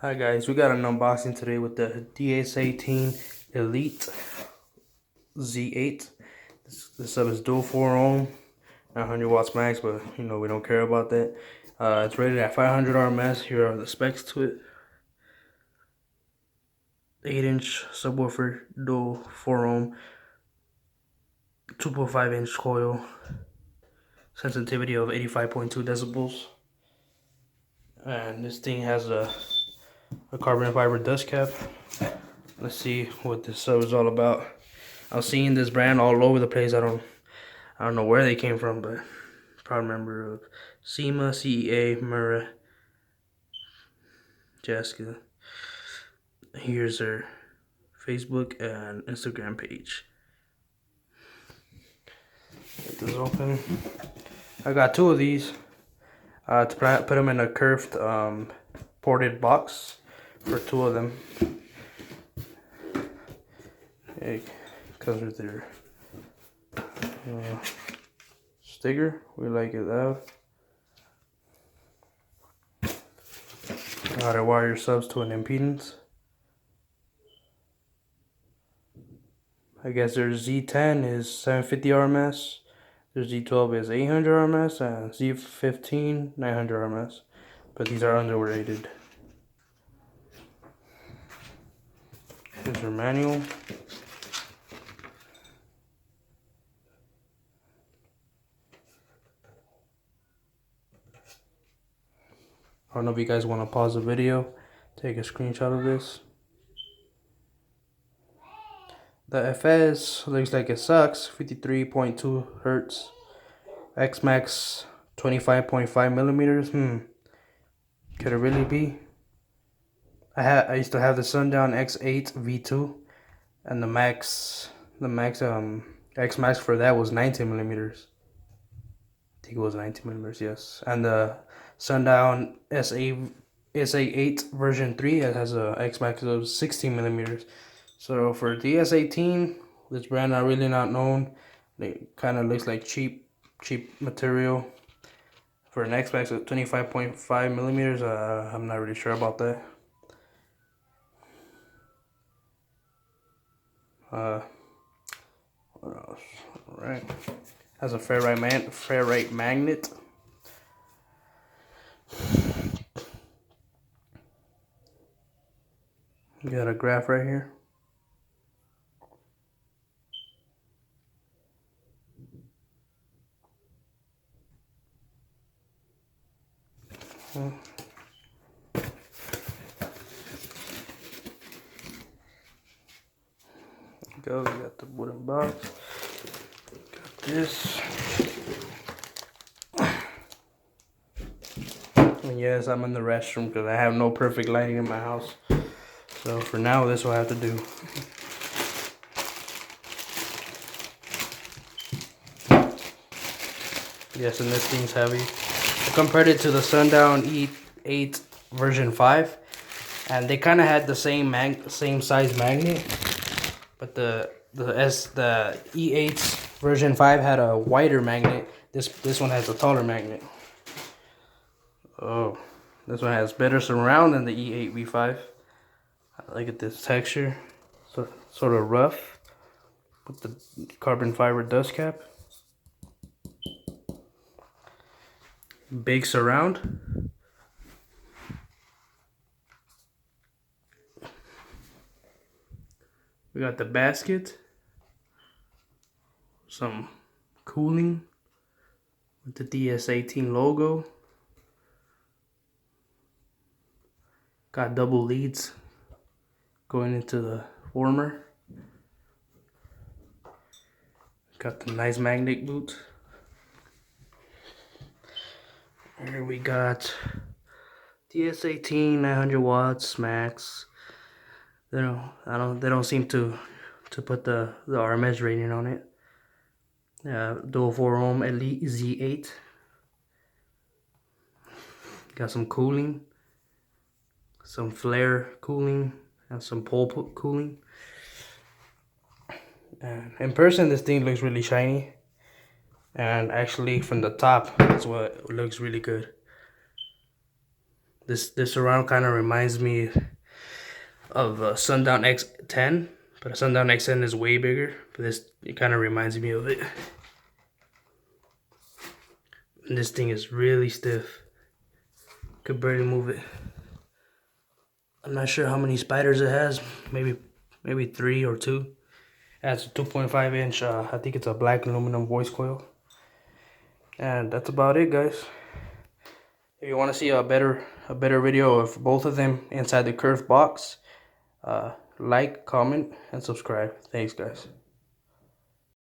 Hi guys, we got an unboxing today with the DS18 Elite Z8. This sub is dual 4 ohm, 900 watts max, but you know we don't care about that. It's rated at 500 RMS. Here are the specs to it. 8-inch subwoofer, dual 4 ohm, 2.5-inch coil, sensitivity of 85.2 decibels, and this thing has a carbon fiber dust cap. Let's see what this sub is all about. I was seeing this brand all over the place. I don't know where they came from, but proud member of SEMA, CEA, Murrah, Jessica. Here's their Facebook and Instagram page. Get this open. I got two of these to put them in a curved ported box for two of them. It comes with their sticker. We like it loud. How to wire your subs to an impedance. I guess their Z10 is 750 RMS. Their Z12 is 800 RMS, and Z15 900 RMS. But these are underrated. Here's their manual. I don't know if you guys want to pause the video, take a screenshot of this. The FS looks like it sucks. 53.2 hertz. X max 25.5 millimeters. Could it really be? I used to have the Sundown X8 V2, and the X max for that was 19 millimeters. I think it was 19 millimeters, yes. And the Sundown SA8 version 3, it has a X max of 16 millimeters. So for DS18, this brand are really not known. It kind of looks like cheap material. For an X max of 25.5 millimeters, I'm not really sure about that. What else? All right. Has a ferrite magnet. You got a graph right here. Go, we got the wooden box. Got this. And yes, I'm in the restroom because I have no perfect lighting in my house. So for now, this will have to do. Yes, and this thing's heavy. I compared it to the Sundown E8 version 5, and they kind of had the same size magnet, but the E8 version 5 had a wider magnet. This one has a taller magnet. Oh, this one has better surround than the E8 V5. I like this texture, so sort of rough with the carbon fiber dust cap. Big surround. We got the basket, some cooling with the DS18 logo. Got double leads going into the warmer. Got the nice magnet boot. Here we got DS18 900 watts max. They don't seem to put the RMS rating on it. Dual 4 ohm Elite Z8. Got some cooling, some flare cooling, and some pole cooling. And in person, this thing looks really shiny. And actually, from the top, that's what looks really good. This surround kind of reminds me of a Sundown X10, but a Sundown X10 is way bigger. But this, it kind of reminds me of it. And this thing is really stiff. Could barely move it. I'm not sure how many spiders it has. Maybe 3 or 2. It has a 2.5 inch. I think it's a black aluminum voice coil. And that's about it, guys. If you want to see a better video of both of them inside the curved box, like, comment, and subscribe. Thanks, guys.